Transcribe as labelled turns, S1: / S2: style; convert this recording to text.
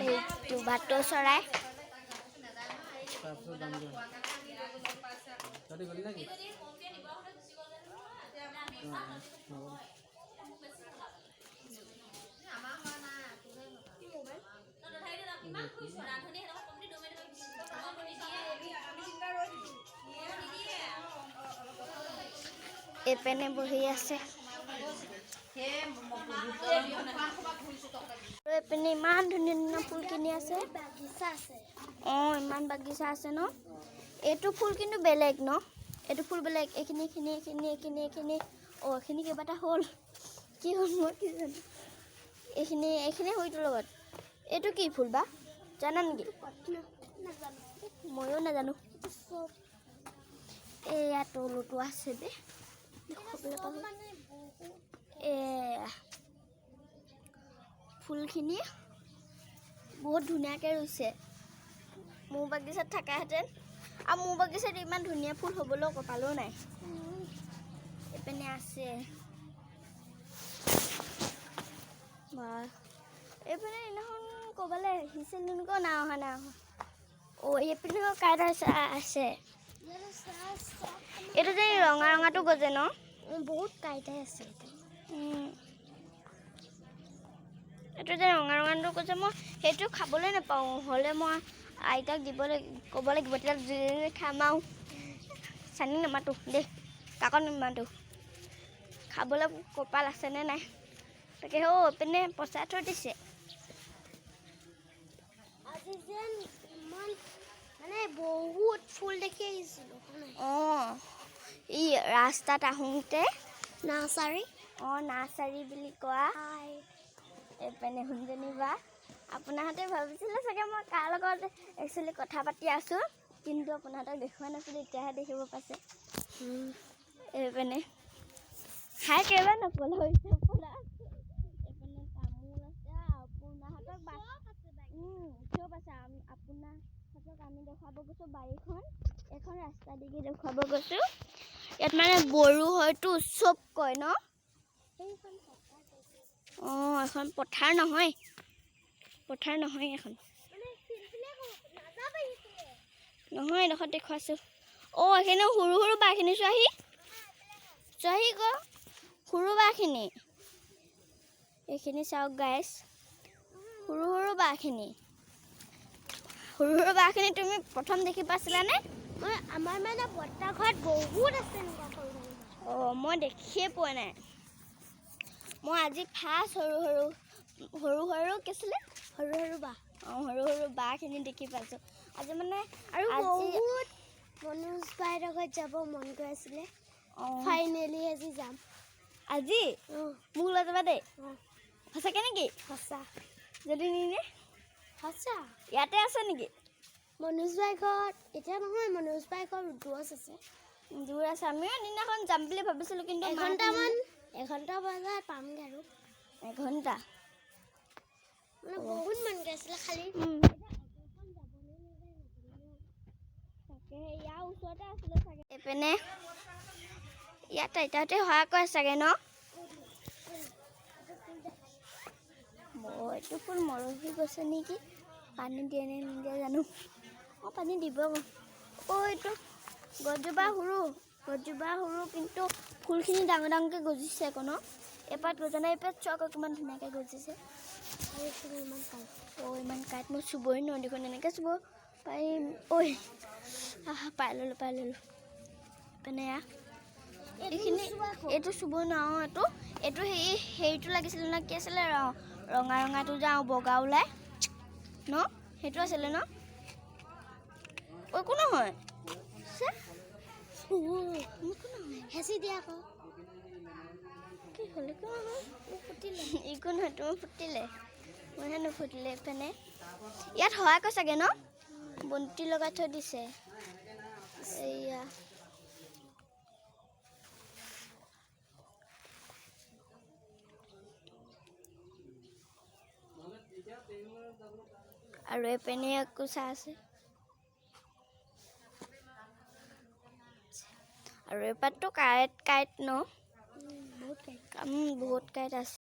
S1: এইটো ভাটৌ চৰাই এইপিনে বহি আছে এইপিনে ইমান ধুনীয়া ধুনীয়া ফুল কিনি আছে ইমান বাগিচা আছে ন এইটো ফুল কিন্তু বেলেগ ন এইটো ফুল বেলেগ এইখিনি এইখিনি কেইবাটা হ'ল কি হ'ল মই কি জানো এইখিনি হয়তো লগত এইটো কি ফুল বা জানা নেকি ময়ো নাজানো এয়া তলতো আছে দে ফুলখিনি বহুত ধুনীয়াকৈ ৰুইছে মোৰ বাগিচাত থকাহেঁতেন আৰু মোৰ বাগিচাত ইমান ধুনীয়া ফুল হ'বলৈও কপালেও নাই এইপিনে আছে এইপিনে সেইদিনাখন ক'ৰবালৈ আহিছিল তেনেকুৱা নাই অহা এইপিনেও কাইট আছে এইটো যে ৰঙা ৰঙাটো গজে ন বহুত কাইটাই আছে এইটো যে ৰঙা ৰঙাটো গজে মই সেইটো খাবলৈ নাপাওঁ হ'লে মই আইতাক ক'ব লাগিব তেতিয়া খাম আৰু চানি নামাতো দেই কাকত নামাতো খাবলৈ কপাল আছেনে নাই তাকে এইপিনে পচাই থৈ দিছে আজি যেন ইমান মানে বহুত ফুল দেখি আহিছিলোঁ ই ৰাস্তাত আহোঁতে নাৰ্চাৰী বুলি কোৱা এইপিনে শুনজনী বা আপোনাহঁতে ভাবিছিলে চাগে মই কাৰ লগত একচুৱেলি কথা পাতি আছোঁ কিন্তু আপোনাহঁতক দেখুওৱা নাছিলোঁ এতিয়াহে দেখিব পাইছে এইপিনে হাই কেইবাৰ নপলা হৈছে এইপিনে তামোল আছে আপোনাহঁতক চব আছে আপোনাহঁতক আমি দেখুৱাব গৈছোঁ বাৰীখন এখন ৰাস্তা দিগি দেখুৱাব গৈছোঁ ইয়াত মানে বড়ো হয়তো চব কয় ন এখন পথাৰ নহয় এখন নহয় এডোখৰত দেখুৱাইছোঁ এইখিনি সৰু সৰু বাঁহখিনি চোৱাহি ক সৰু বাঁহখিনি এইখিনি চাওক গাইছ সৰু বাঁহখিনি তুমি প্ৰথম দেখি পাইছিলানে আমাৰ মানে বৰ্তা ঘৰত বহুত আছে মই দেখিয়ে পোৱা নাই মই আজি ফাৰ্ষ্ট সৰু কি আছিলে সৰু বাঁহখিনি দেখি পাইছোঁ আজি মানে আৰু বহুত মনোজ বাৰ লগত যাব মন গৈ আছিলে ফাইনেলি আজি যাম আজি মোক লৈ যাবা দেই সঁচাকৈ নেকি সঁচা যদি নিনে সঁচা ইয়াতে আছে নেকি মনোজ বাৰ ঘৰত এতিয়া নহয় মনোজ বাৰ ঘৰত দূৰ আছে আমিও দিনাখন যাম বুলি ভাবিছিলোঁ কিন্তু এঘণ্টা বজাত পামগৈ আৰু এঘণ্টা মানে বহুত মন গৈ আছিলে খালি তাকে ইয়াৰ ওচৰতে আছিলে চাগে এইপিনে ইয়াত আইতাহঁতে সহায় কৰে চাগে ন এইটো ফুল মৰহি গৈছে নেকি পানী দিয়ে নে নিদিয়ে জানো পানী দিব এইটো গছজোপা সৰু কিন্তু ফুলখিনি ডাঙৰ ডাঙৰকৈ গজিছে আকৌ ন এপাত গজা নাই এপাত চক অকণমান ধুনীয়াকৈ গজিছে ইমান কাইট মই চুবই নোৱাৰো দেখোন এনেকৈ চুব পাৰিম পাই ল'লোঁ পিনে এইখিনি এইটো চুব নোৱাৰোঁ এইটো হেৰিটো লাগিছিলে ন কি আছিলে ৰঙাটো যাওঁ বগা ওলাই ন সেইটো আছিলে ন একো নহয় হেঁচি দিয়া আকৌ কি হ'ল একো নহয় তুমি ফুটিলে মইহে নুফুটিলে এইপিনে ইয়াত সহায় কৰে চাগে ন বন্তি লগাই থৈ দিছে এয়া আৰু এইপিনে একোচা আছে আৰু এপাতটো কাইট ন বহুত কাইট আছে